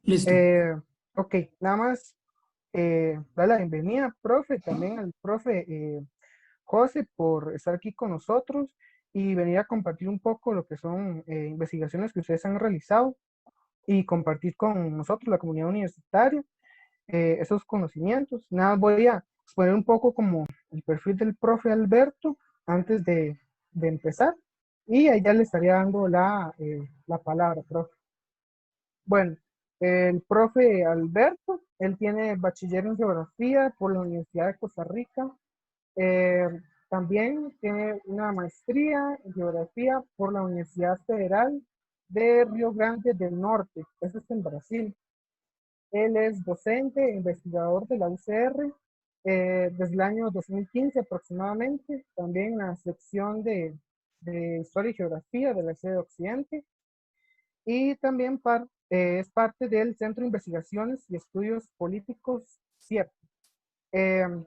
Listo. Eh, ok, nada más dar la bienvenida, profe, también al profe José por estar aquí con nosotros y venir a compartir un poco lo que son investigaciones que ustedes han realizado y compartir con nosotros, la comunidad universitaria, esos conocimientos. Nada, voy a exponer un poco como el perfil del profe Alberto antes de empezar y ahí ya le estaría dando la palabra, profe. Bueno, el profe Alberto, él tiene bachiller en geografía por la Universidad de Costa Rica. Eh, También tiene una maestría en geografía por la Universidad Federal de Río Grande del Norte. Eso es en Brasil. Él es docente e investigador de la UCR desde el año 2015 aproximadamente, también en la sección de Historia y Geografía de la sede Occidente y también es parte del Centro de Investigaciones y Estudios Políticos, CIEP.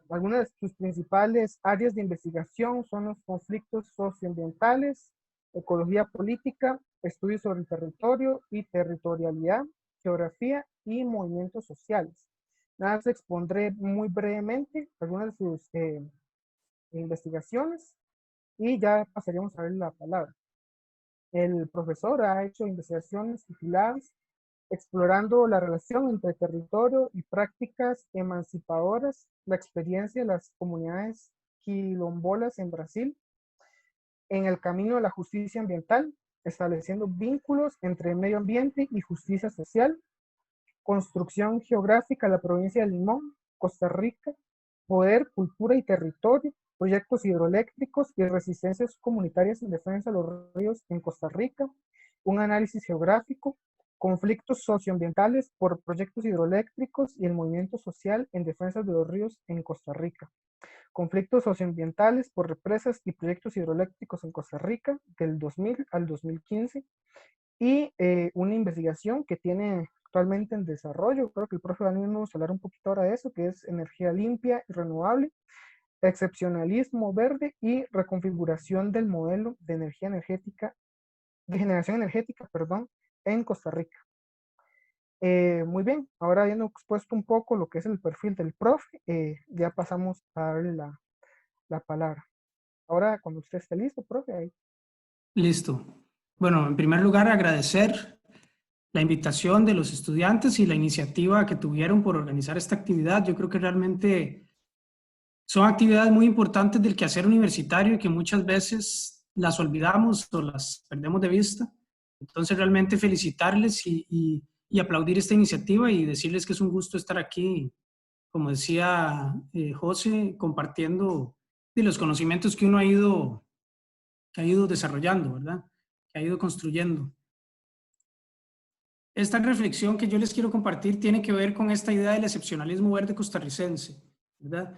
Algunas de sus principales áreas de investigación son los conflictos socioambientales, ecología política, estudios sobre el territorio y territorialidad, geografía y movimientos sociales. Nada más expondré muy brevemente algunas de sus investigaciones y ya pasaríamos a ver la palabra. El profesor ha hecho investigaciones tituladas explorando la relación entre territorio y prácticas emancipadoras, la experiencia de las comunidades quilombolas en Brasil, en el camino de la justicia ambiental, estableciendo vínculos entre medio ambiente y justicia social, construcción geográfica de la provincia de Limón, Costa Rica, poder, cultura y territorio, proyectos hidroeléctricos y resistencias comunitarias en defensa de los ríos en Costa Rica, un análisis geográfico, conflictos socioambientales por proyectos hidroeléctricos y el movimiento social en defensa de los ríos en Costa Rica, conflictos socioambientales por represas y proyectos hidroeléctricos en Costa Rica del 2000 al 2015 y una investigación que tiene actualmente en desarrollo, creo que el profe Daniel nos va a hablar un poquito ahora de eso, que es energía limpia y renovable, excepcionalismo verde y reconfiguración del modelo de energía energética, de generación energética, perdón, en Costa Rica. Muy bien, ahora habiendo expuesto un poco lo que es el perfil del profe, ya pasamos a darle la palabra. Ahora, cuando usted esté listo, profe, ahí. Listo. Bueno, en primer lugar, agradecer la invitación de los estudiantes y la iniciativa que tuvieron por organizar esta actividad. Yo creo que realmente son actividades muy importantes del quehacer universitario y que muchas veces las olvidamos o las perdemos de vista. Entonces, realmente felicitarles y aplaudir esta iniciativa y decirles que es un gusto estar aquí, como decía José, compartiendo de los conocimientos que uno que ha ido desarrollando, ¿verdad? Que ha ido construyendo. Esta reflexión que yo les quiero compartir tiene que ver con esta idea del excepcionalismo verde costarricense, ¿verdad?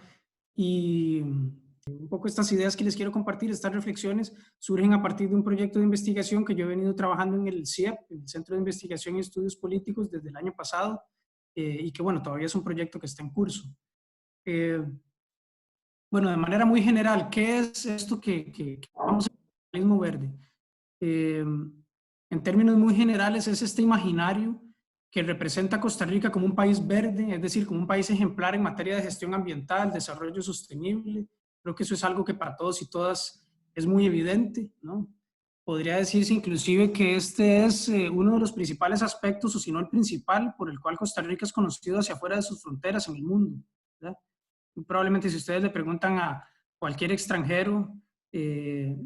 Y un poco estas ideas que les quiero compartir, estas reflexiones, surgen a partir de un proyecto de investigación que yo he venido trabajando en el CIEP, en el Centro de Investigación y Estudios Políticos, desde el año pasado, y que, bueno, todavía es un proyecto que está en curso. Bueno, de manera muy general, ¿qué es esto que llamamos excepcionalismo verde? En términos muy generales, es este imaginario que representa a Costa Rica como un país verde, es decir, como un país ejemplar en materia de gestión ambiental, desarrollo sostenible. Creo que eso es algo que para todos y todas es muy evidente, ¿no? Podría decirse inclusive que este es uno de los principales aspectos, o si no el principal, por el cual Costa Rica es conocido hacia afuera de sus fronteras en el mundo, ¿verdad? Probablemente si ustedes le preguntan a cualquier extranjero, eh,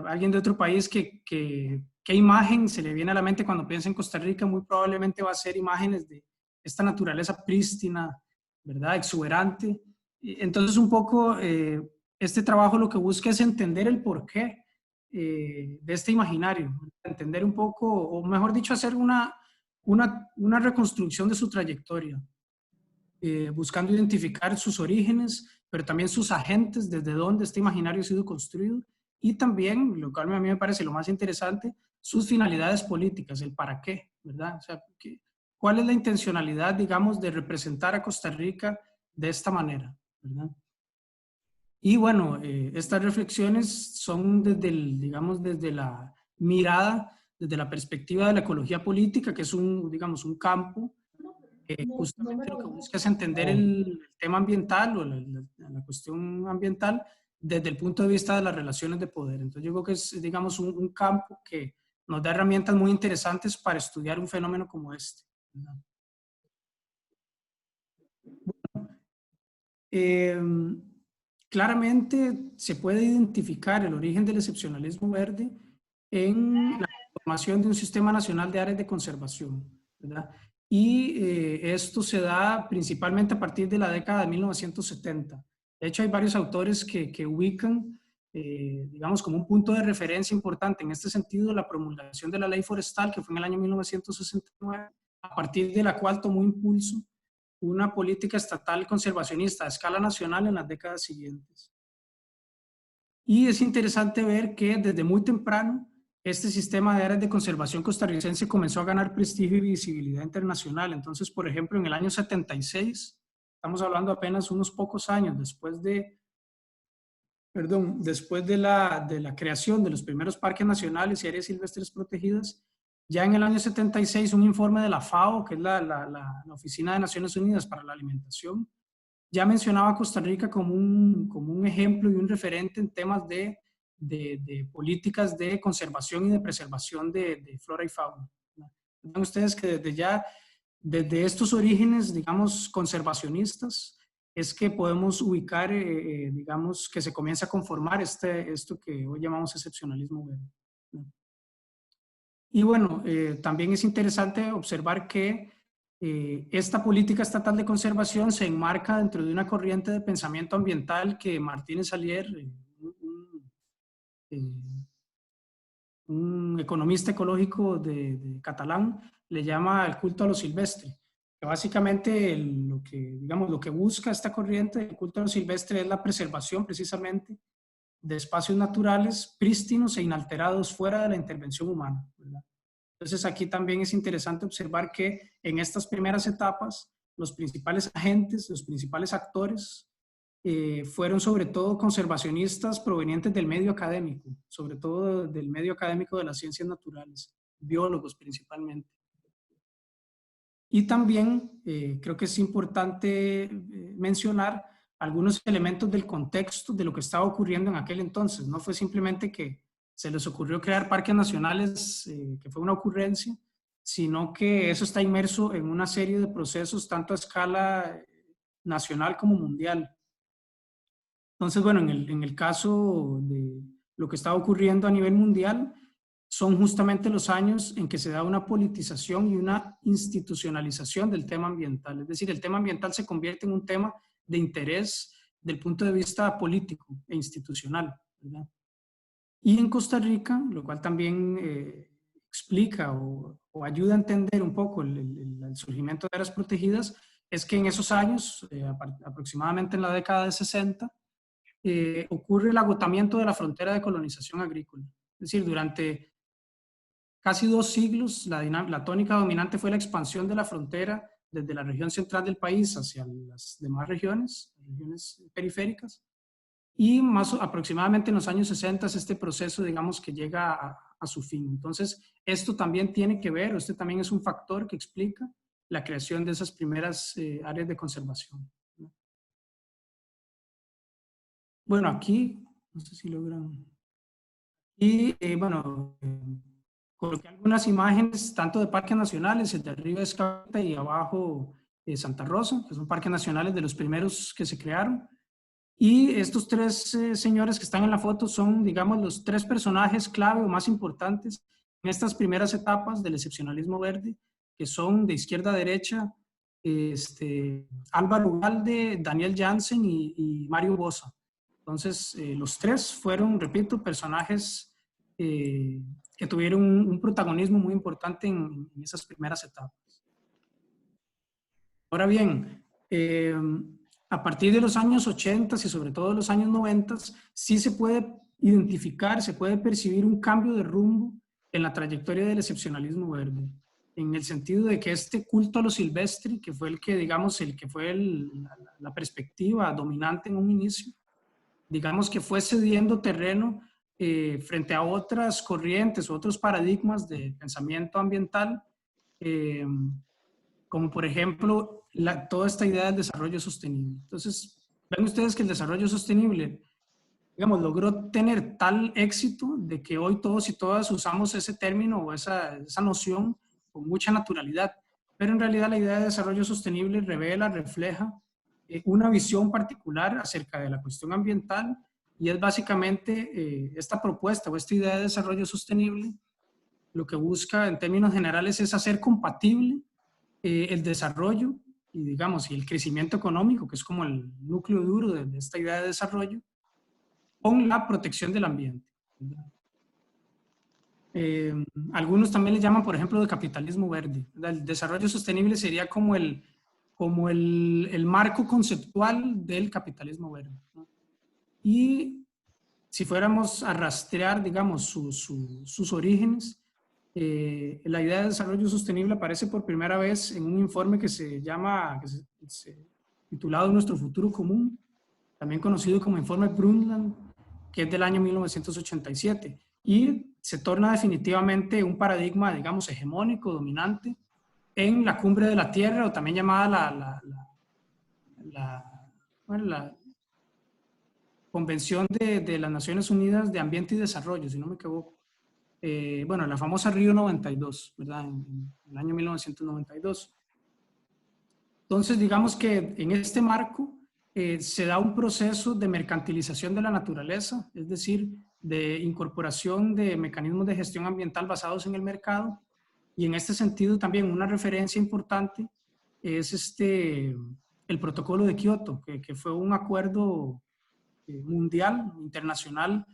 alguien de otro país, qué imagen se le viene a la mente cuando piensa en Costa Rica, muy probablemente va a ser imágenes de esta naturaleza prístina, ¿verdad? Exuberante. Entonces, un poco, este trabajo lo que busca es entender el porqué de este imaginario, entender un poco, o mejor dicho, hacer una reconstrucción de su trayectoria, buscando identificar sus orígenes, pero también sus agentes, desde dónde este imaginario ha sido construido, y también, lo cual a mí me parece lo más interesante, sus finalidades políticas, el para qué, ¿verdad? O sea, ¿cuál es la intencionalidad, digamos, de representar a Costa Rica de esta manera, ¿verdad? Y bueno, estas reflexiones son desde digamos, desde la mirada, desde la perspectiva de la ecología política, que es digamos, un campo justamente lo que busca es entender el tema ambiental o la cuestión ambiental desde el punto de vista de las relaciones de poder. Entonces yo creo que es, digamos, un campo que nos da herramientas muy interesantes para estudiar un fenómeno como este, ¿verdad? Claramente se puede identificar el origen del excepcionalismo verde en la formación de un sistema nacional de áreas de conservación, ¿verdad? Y esto se da principalmente a partir de la década de 1970. De hecho, hay varios autores que ubican, digamos, como un punto de referencia importante en este sentido la promulgación de la ley forestal, que fue en el año 1969, a partir de la cual tomó impulso una política estatal conservacionista a escala nacional en las décadas siguientes. Y es interesante ver que desde muy temprano este sistema de áreas de conservación costarricense comenzó a ganar prestigio y visibilidad internacional. Entonces, por ejemplo, en el año 76, estamos hablando apenas unos pocos años después de, después de la creación de los primeros parques nacionales y áreas silvestres protegidas, ya en el año 76 un informe de la FAO, que es la Oficina de Naciones Unidas para la Alimentación, ya mencionaba a Costa Rica como un ejemplo y un referente en temas de políticas de conservación y de preservación de flora y fauna. Vean ustedes que desde estos orígenes, digamos, conservacionistas, es que podemos ubicar, digamos, que se comienza a conformar esto que hoy llamamos excepcionalismo verde. Y bueno, también es interesante observar que esta política estatal de conservación se enmarca dentro de una corriente de pensamiento ambiental que Martínez Alier, un economista ecológico de catalán, le llama el culto a lo silvestre. Que básicamente digamos, lo que busca esta corriente del culto a lo silvestre es la preservación precisamente de espacios naturales prístinos e inalterados fuera de la intervención humana, ¿verdad? Entonces aquí también es interesante observar que en estas primeras etapas los principales agentes, los principales actores fueron sobre todo conservacionistas provenientes del medio académico, sobre todo del medio académico de las ciencias naturales, biólogos principalmente. Y también creo que es importante mencionar algunos elementos del contexto de lo que estaba ocurriendo en aquel entonces. No fue simplemente que se les ocurrió crear parques nacionales, que fue una ocurrencia, sino que eso está inmerso en una serie de procesos tanto a escala nacional como mundial. Entonces, bueno, en el caso de lo que está ocurriendo a nivel mundial, son justamente los años en que se da una politización y una institucionalización del tema ambiental. Es decir, el tema ambiental se convierte en un tema de interés del punto de vista político e institucional, ¿verdad? Y en Costa Rica, lo cual también explica o ayuda a entender un poco el surgimiento de áreas protegidas, es que en esos años, aproximadamente en la década de 60, ocurre el agotamiento de la frontera de colonización agrícola. Es decir, durante casi 2 siglos, la tónica dominante fue la expansión de la frontera desde la región central del país hacia las demás regiones periféricas. Y más aproximadamente en los años 60 este proceso, digamos, que llega a su fin. Entonces, esto también tiene que ver, este también es un factor que explica la creación de esas primeras áreas de conservación. Bueno, aquí, no sé si logran. Y bueno, coloqué algunas imágenes tanto de parques nacionales, el de arriba es Cahuita y abajo Santa Rosa, que son parques nacionales de los primeros que se crearon. Y estos 3 señores que están en la foto son, digamos, los 3 personajes clave o más importantes en estas primeras etapas del excepcionalismo verde, que son de izquierda a derecha, Álvaro Ugalde, Daniel Jansen y Mario Boza. Entonces, los 3 fueron, repito, personajes que tuvieron un protagonismo muy importante en esas primeras etapas. Ahora bien, a partir de los años 80 y sobre todo los años 90, sí se puede identificar, se puede percibir un cambio de rumbo en la trayectoria del excepcionalismo verde, en el sentido de que este culto a lo silvestre, que fue el que, digamos, fue la perspectiva dominante en un inicio, digamos que fue cediendo terreno frente a otras corrientes, otros paradigmas de pensamiento ambiental, como por ejemplo toda esta idea del desarrollo sostenible. Entonces, ven ustedes que el desarrollo sostenible, digamos, logró tener tal éxito de que hoy todos y todas usamos ese término o esa noción con mucha naturalidad. Pero en realidad la idea de desarrollo sostenible revela, refleja una visión particular acerca de la cuestión ambiental y es básicamente esta propuesta o esta idea de desarrollo sostenible lo que busca en términos generales es hacer compatible el desarrollo y digamos y el crecimiento económico, que es como el núcleo duro de esta idea de desarrollo, con la protección del ambiente. Algunos también le llaman, por ejemplo, de capitalismo verde. El desarrollo sostenible sería como el marco conceptual del capitalismo verde, ¿no? Y si fuéramos a rastrear, digamos, sus orígenes, la idea de desarrollo sostenible aparece por primera vez en un informe que se llama, titulado Nuestro futuro común, también conocido como informe Brundtland, que es del año 1987, y se torna definitivamente un paradigma, digamos, hegemónico, dominante, en la cumbre de la Tierra, o también llamada la Convención de las Naciones Unidas de Ambiente y Desarrollo, si no me equivoco. Bueno, la famosa Río 92, ¿verdad? En el año 1992. Entonces, digamos que en este marco se da un proceso de mercantilización de la naturaleza, es decir, de incorporación de mecanismos de gestión ambiental basados en el mercado. Y en este sentido también una referencia importante es el Protocolo de Kioto, que fue un acuerdo mundial, internacional,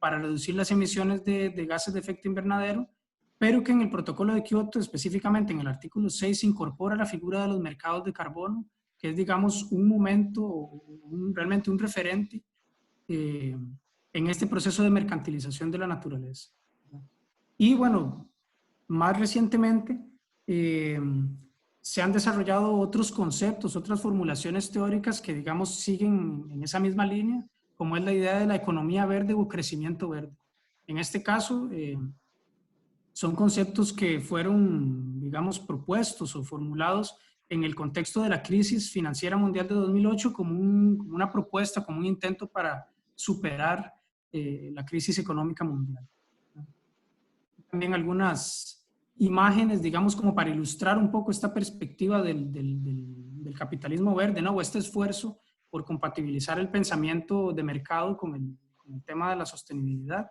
para reducir las emisiones de gases de efecto invernadero, pero que en el Protocolo de Kioto, específicamente en el artículo 6, se incorpora la figura de los mercados de carbono, que es, digamos, un momento, realmente un referente en este proceso de mercantilización de la naturaleza. Y bueno, más recientemente se han desarrollado otros conceptos, otras formulaciones teóricas que, digamos, siguen en esa misma línea, como es la idea de la economía verde o crecimiento verde. En este caso, son conceptos que fueron, digamos, propuestos o formulados en el contexto de la crisis financiera mundial de 2008 como una propuesta, como un intento para superar la crisis económica mundial. También algunas imágenes, digamos, como para ilustrar un poco esta perspectiva del capitalismo verde, ¿no? O este esfuerzo por compatibilizar el pensamiento de mercado con el tema de la sostenibilidad.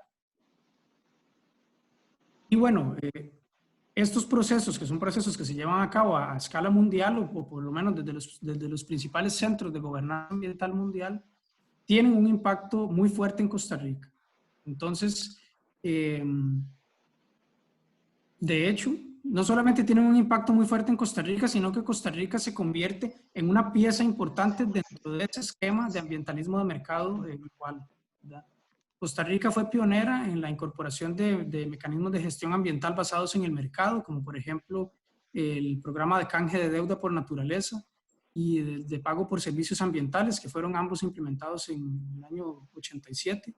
Y bueno, estos procesos, que son procesos que se llevan a cabo a escala mundial, o por lo menos desde los principales centros de gobernanza ambiental mundial, tienen un impacto muy fuerte en Costa Rica. Entonces, de hecho, no solamente tienen un impacto muy fuerte en Costa Rica, sino que Costa Rica se convierte en una pieza importante dentro de ese esquema de ambientalismo de mercado global, ¿verdad? Costa Rica fue pionera en la incorporación de mecanismos de gestión ambiental basados en el mercado, como por ejemplo el programa de canje de deuda por naturaleza y de pago por servicios ambientales, que fueron ambos implementados en el año 87.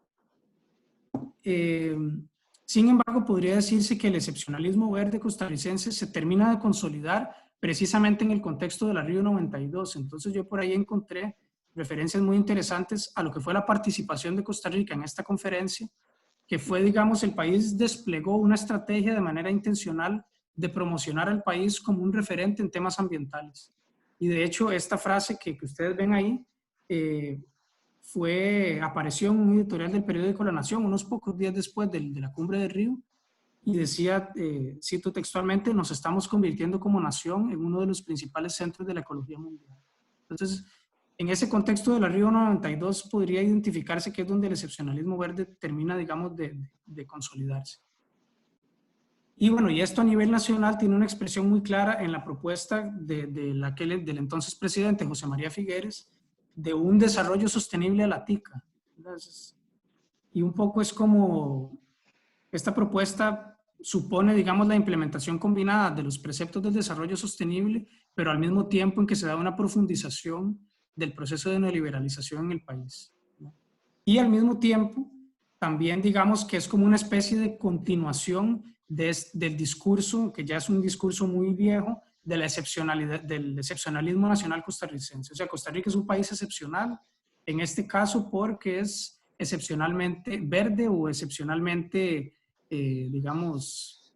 Sin embargo, podría decirse que el excepcionalismo verde costarricense se termina de consolidar precisamente en el contexto de la Río 92. Entonces yo por ahí encontré referencias muy interesantes a lo que fue la participación de Costa Rica en esta conferencia, que fue, digamos, el país desplegó una estrategia de manera intencional de promocionar al país como un referente en temas ambientales. Y de hecho, esta frase que ustedes ven ahí apareció en un editorial del periódico La Nación unos pocos días después de la cumbre de Río y decía, cito textualmente, nos estamos convirtiendo como nación en uno de los principales centros de la ecología mundial. Entonces, en ese contexto de la Río 92 podría identificarse que es donde el excepcionalismo verde termina, digamos, de consolidarse. Y bueno, y esto a nivel nacional tiene una expresión muy clara en la propuesta del entonces presidente José María Figueres de un desarrollo sostenible a la tica. Entonces, y un poco es como esta propuesta supone, digamos, la implementación combinada de los preceptos del desarrollo sostenible, pero al mismo tiempo en que se da una profundización del proceso de neoliberalización en el país, ¿no? Y al mismo tiempo, también digamos que es como una especie de continuación del discurso, que ya es un discurso muy viejo, de la excepcionalidad, del excepcionalismo nacional costarricense. O sea, Costa Rica es un país excepcional, en este caso porque es excepcionalmente verde o excepcionalmente, digamos,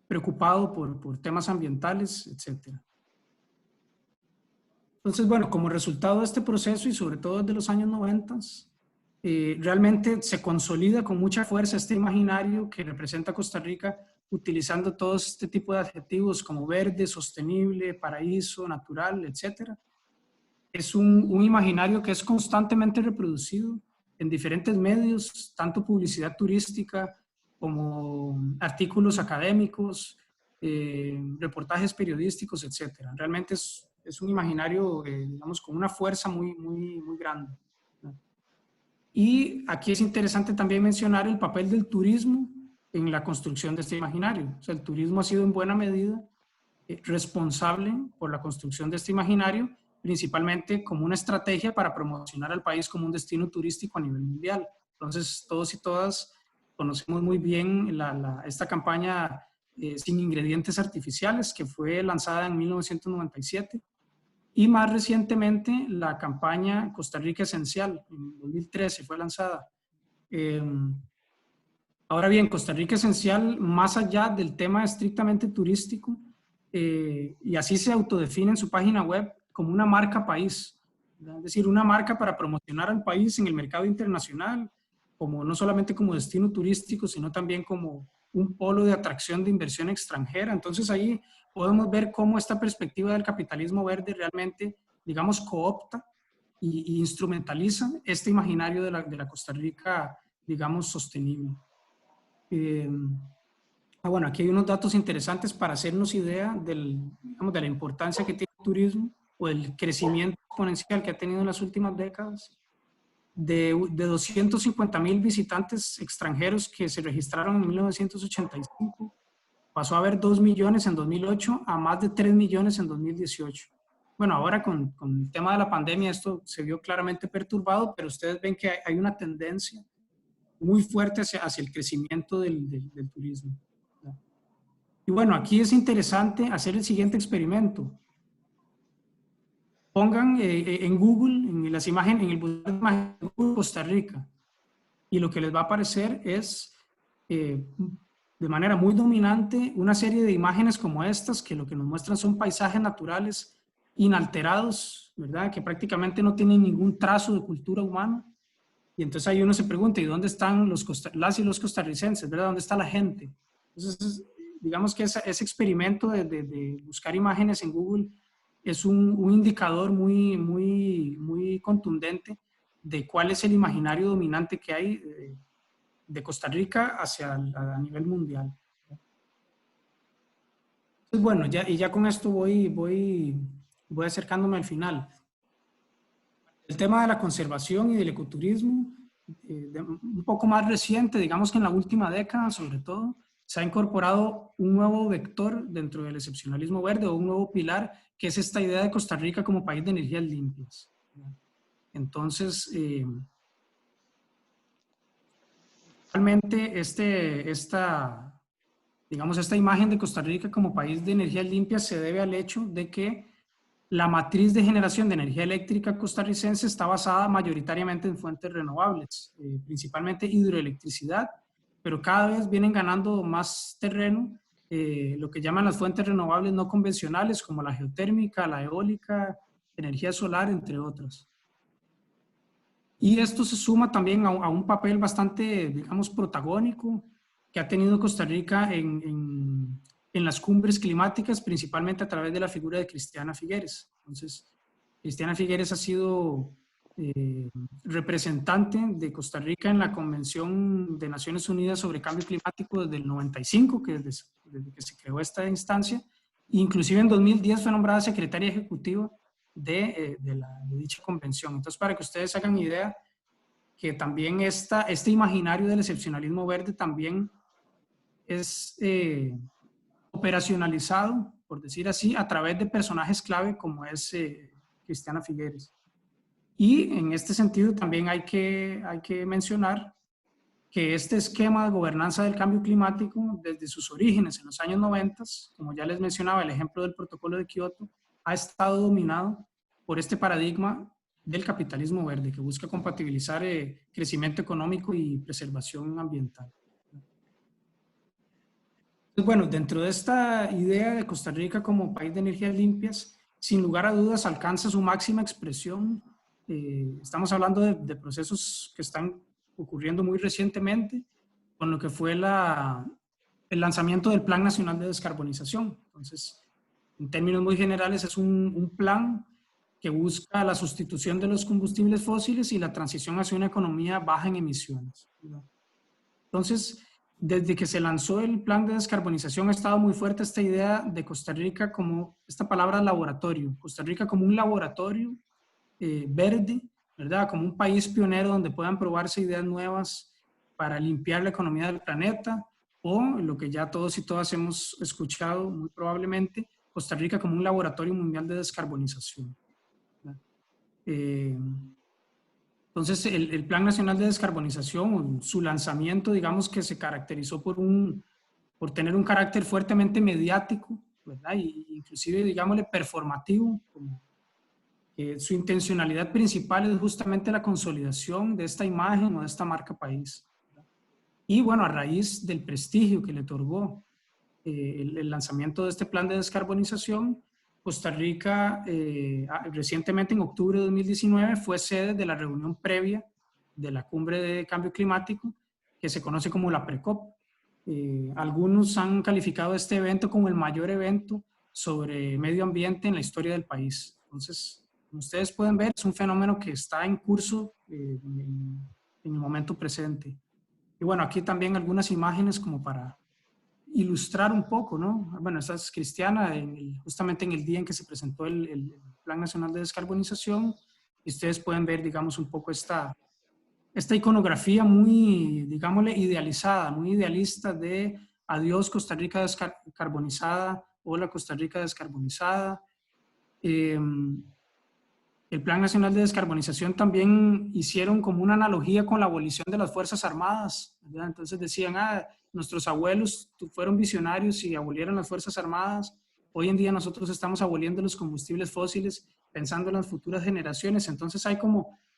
preocupado por temas ambientales, etc. Entonces, bueno, como resultado de este proceso y sobre todo desde los años 90, realmente se consolida con mucha fuerza este imaginario que representa a Costa Rica, utilizando todo este tipo de adjetivos como verde, sostenible, paraíso, natural, etc. Es un imaginario que es constantemente reproducido en diferentes medios, tanto publicidad turística como artículos académicos, reportajes periodísticos, etc. Realmente es un imaginario, digamos, con una fuerza muy grande, ¿no? Y aquí es interesante también mencionar el papel del turismo en la construcción de este imaginario. O sea, el turismo ha sido en buena medida responsable por la construcción de este imaginario, principalmente como una estrategia para promocionar al país como un destino turístico a nivel mundial. Entonces, todos y todas conocemos muy bien esta campaña Sin Ingredientes Artificiales, que fue lanzada en 1997, y más recientemente la campaña Costa Rica Esencial, en 2013 fue lanzada. Ahora bien, Costa Rica Esencial, más allá del tema estrictamente turístico, y así se autodefine en su página web como una marca país, ¿verdad? Es decir, una marca para promocionar al país en el mercado internacional, como no solamente como destino turístico, sino también como un polo de atracción de inversión extranjera. Entonces ahí podemos ver cómo esta perspectiva del capitalismo verde realmente, digamos, coopta y instrumentaliza este imaginario de la Costa Rica, digamos, sostenible. Bueno, aquí hay unos datos interesantes para hacernos idea digamos, de la importancia que tiene el turismo o el crecimiento exponencial que ha tenido en las últimas décadas. De 250,000 visitantes extranjeros que se registraron en 1985, pasó a haber 2 millones en 2008 a más de 3 millones en 2018. Bueno, ahora con el tema de la pandemia esto se vio claramente perturbado, pero ustedes ven que hay una tendencia muy fuerte hacia el crecimiento del turismo. Y bueno, aquí es interesante hacer el siguiente experimento. Pongan en Google, en las imágenes, en el buscador de imágenes de Google, Costa Rica, y lo que les va a aparecer es, de manera muy dominante, una serie de imágenes como estas, que lo que nos muestran son paisajes naturales inalterados, ¿verdad? Que prácticamente no tienen ningún trazo de cultura humana. Y entonces ahí uno se pregunta, ¿y dónde están las y los costarricenses, ¿verdad? ¿Dónde está la gente? Entonces, digamos que ese experimento de buscar imágenes en Google es un indicador muy contundente de cuál es el imaginario dominante que hay de Costa Rica a nivel mundial. Entonces, bueno, ya con esto voy acercándome al final. El tema de la conservación y del ecoturismo, un poco más reciente, digamos que en la última década sobre todo, se ha incorporado un nuevo vector dentro del excepcionalismo verde o un nuevo pilar, que es esta idea de Costa Rica como país de energías limpias. Entonces, realmente digamos, esta imagen de Costa Rica como país de energías limpias se debe al hecho de que la matriz de generación de energía eléctrica costarricense está basada mayoritariamente en fuentes renovables, principalmente hidroelectricidad, pero cada vez vienen ganando más terreno lo que llaman las fuentes renovables no convencionales, como la geotérmica, la eólica, energía solar, entre otras. Y esto se suma también a un papel bastante, digamos, protagónico que ha tenido Costa Rica en las cumbres climáticas, principalmente a través de la figura de Cristiana Figueres. Entonces, Cristiana Figueres ha sido representante de Costa Rica en la Convención de Naciones Unidas sobre Cambio Climático desde el 95, desde que se creó esta instancia. Inclusive en 2010 fue nombrada secretaria ejecutiva de dicha convención. Entonces, para que ustedes hagan idea, que también este imaginario del excepcionalismo verde también es operacionalizado, por decir así, a través de personajes clave como es Cristiana Figueres. Y en este sentido también hay que mencionar que este esquema de gobernanza del cambio climático, desde sus orígenes en los años 90, como ya les mencionaba el ejemplo del protocolo de Kioto, ha estado dominado por este paradigma del capitalismo verde, que busca compatibilizar crecimiento económico y preservación ambiental. Entonces, bueno, dentro de esta idea de Costa Rica como país de energías limpias, sin lugar a dudas alcanza su máxima expresión. Estamos hablando de procesos que están ocurriendo muy recientemente, con lo que fue el lanzamiento del Plan Nacional de Descarbonización. Entonces, en términos muy generales, es un plan que busca la sustitución de los combustibles fósiles y la transición hacia una economía baja en emisiones, ¿verdad? Entonces, desde que se lanzó el plan de descarbonización ha estado muy fuerte esta idea de Costa Rica como, esta palabra laboratorio, Costa Rica como un laboratorio verde, ¿verdad? Como un país pionero donde puedan probarse ideas nuevas para limpiar la economía del planeta, o lo que ya todos y todas hemos escuchado muy probablemente, Costa Rica como un laboratorio mundial de descarbonización. Entonces, el Plan Nacional de Descarbonización, su lanzamiento, digamos que se caracterizó por tener un carácter fuertemente mediático, ¿verdad? Y inclusive, digámosle, performativo, como su intencionalidad principal es justamente la consolidación de esta imagen o de esta marca país, ¿verdad? Y bueno, a raíz del prestigio que le otorgó el lanzamiento de este plan de descarbonización, Costa Rica recientemente en octubre de 2019 fue sede de la reunión previa de la cumbre de cambio climático que se conoce como la PRECOP. Algunos han calificado este evento como el mayor evento sobre medio ambiente en la historia del país. Entonces, como ustedes pueden ver, es un fenómeno que está en curso en el momento presente. Y bueno, aquí también algunas imágenes como para ilustrar un poco, ¿no? Bueno, esta es Cristiana, justamente en el día en que se presentó el Plan Nacional de Descarbonización, y ustedes pueden ver, digamos, un poco esta iconografía muy, digámosle, idealizada, muy idealista de adiós Costa Rica descarbonizada, hola Costa Rica descarbonizada. El Plan Nacional de Descarbonización también hicieron como una analogía con la abolición de las Fuerzas Armadas, ¿verdad? Entonces decían, nuestros abuelos fueron visionarios y abolieron las Fuerzas Armadas. Hoy en día nosotros estamos aboliendo los combustibles fósiles pensando en las futuras generaciones. Entonces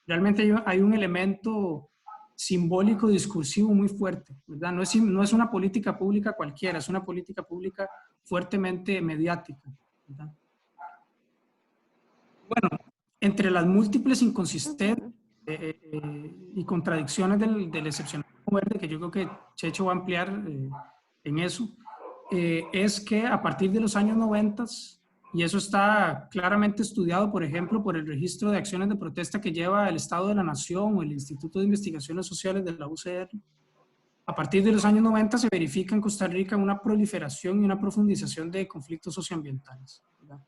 realmente hay un elemento simbólico, discursivo muy fuerte, ¿verdad? No es una política pública cualquiera, es una política pública fuertemente mediática, ¿verdad? Bueno, entre las múltiples inconsistencias y contradicciones del excepcionalismo verde, que yo creo que Checho va a ampliar en eso, es que a partir de los años 90, y eso está claramente estudiado, por ejemplo, por el registro de acciones de protesta que lleva el Estado de la Nación o el Instituto de Investigaciones Sociales de la UCR, a partir de los años 90 se verifica en Costa Rica una proliferación y una profundización de conflictos socioambientales, ¿verdad?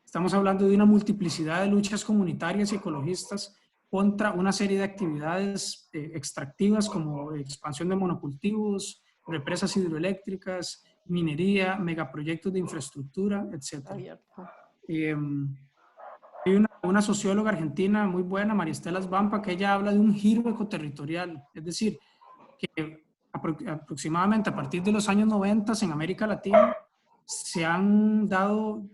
Estamos hablando de una multiplicidad de luchas comunitarias y ecologistas contra una serie de actividades extractivas como expansión de monocultivos, represas hidroeléctricas, minería, megaproyectos de infraestructura, etc. Hay una socióloga argentina muy buena, María Estela Svampa, que ella habla de un giro ecoterritorial, es decir, que aproximadamente a partir de los años 90 en América Latina se han dado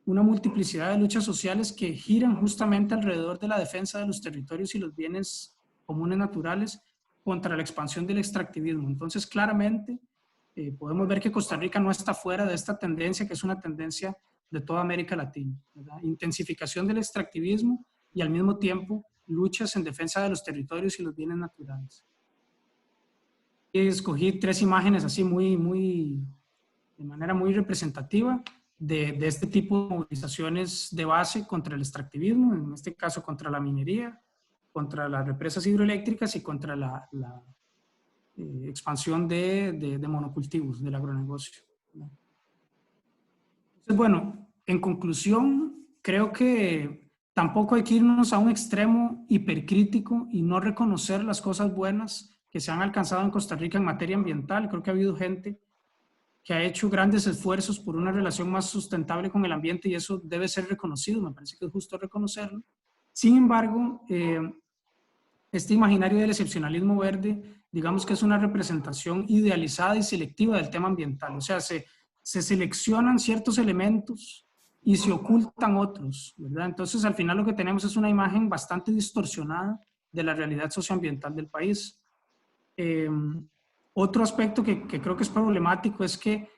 una multiplicidad de luchas sociales que giran justamente alrededor de la defensa de los territorios y los bienes comunes naturales contra la expansión del extractivismo. Entonces, claramente, podemos ver que Costa Rica no está fuera de esta tendencia, que es una tendencia de toda América Latina, ¿verdad? Intensificación del extractivismo y al mismo tiempo luchas en defensa de los territorios y los bienes naturales. Y escogí 3 imágenes así de manera muy representativa de este tipo de movilizaciones de base contra el extractivismo, en este caso contra la minería, contra las represas hidroeléctricas y contra la expansión de monocultivos, del agronegocio. Entonces, bueno, en conclusión, creo que tampoco hay que irnos a un extremo hipercrítico y no reconocer las cosas buenas que se han alcanzado en Costa Rica en materia ambiental. Creo que ha habido gente que ha hecho grandes esfuerzos por una relación más sustentable con el ambiente y eso debe ser reconocido, me parece que es justo reconocerlo. Sin embargo, este imaginario del excepcionalismo verde, digamos que es una representación idealizada y selectiva del tema ambiental. O sea, se seleccionan ciertos elementos y se ocultan otros, ¿verdad? Entonces, al final lo que tenemos es una imagen bastante distorsionada de la realidad socioambiental del país. Otro aspecto que creo que es problemático es que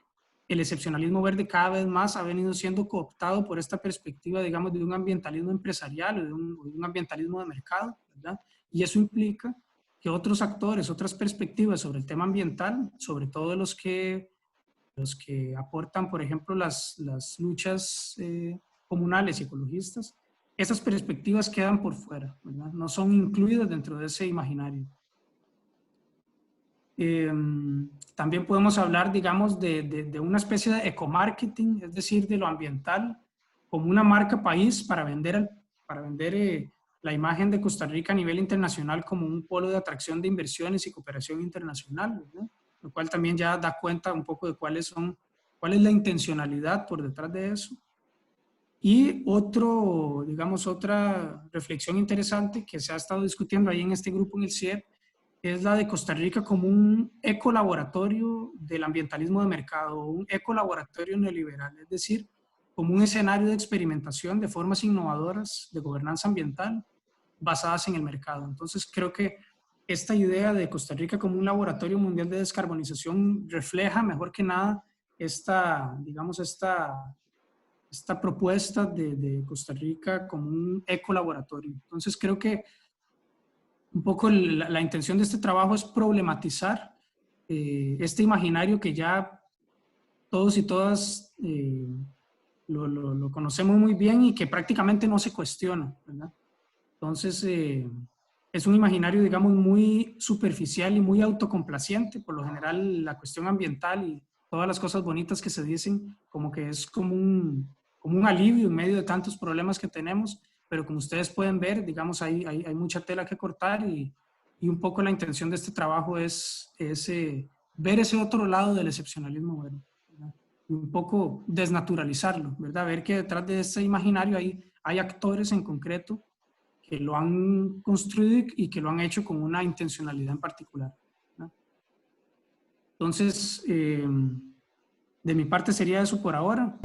el excepcionalismo verde cada vez más ha venido siendo cooptado por esta perspectiva, digamos, de un ambientalismo empresarial o de un ambientalismo de mercado, ¿verdad? Y eso implica que otros actores, otras perspectivas sobre el tema ambiental, sobre todo los que aportan, por ejemplo, las luchas comunales y ecologistas, esas perspectivas quedan por fuera, ¿verdad? No son incluidas dentro de ese imaginario. También podemos hablar, digamos, de una especie de ecomarketing, es decir, de lo ambiental, como una marca país para vender la imagen de Costa Rica a nivel internacional como un polo de atracción de inversiones y cooperación internacional, ¿verdad? Lo cual también ya da cuenta un poco de cuál es la intencionalidad por detrás de eso. Y otra reflexión interesante que se ha estado discutiendo ahí en este grupo en el CIEP es la de Costa Rica como un ecolaboratorio del ambientalismo de mercado, un ecolaboratorio neoliberal, es decir, como un escenario de experimentación de formas innovadoras de gobernanza ambiental basadas en el mercado. Entonces creo que esta idea de Costa Rica como un laboratorio mundial de descarbonización refleja mejor que nada esta propuesta de Costa Rica como un ecolaboratorio. Entonces creo que un poco la intención de este trabajo es problematizar este imaginario que ya todos y todas lo conocemos muy bien y que prácticamente no se cuestiona, ¿verdad? Entonces, es un imaginario, digamos, muy superficial y muy autocomplaciente. Por lo general, la cuestión ambiental y todas las cosas bonitas que se dicen, como que es como un alivio en medio de tantos problemas que tenemos, pero como ustedes pueden ver, digamos, hay mucha tela que cortar y un poco la intención de este trabajo es ver ese otro lado del excepcionalismo verde, ¿verdad? Y un poco desnaturalizarlo, ¿verdad? Ver que detrás de ese imaginario hay actores en concreto que lo han construido y que lo han hecho con una intencionalidad en particular, ¿no? Entonces, de mi parte sería eso por ahora.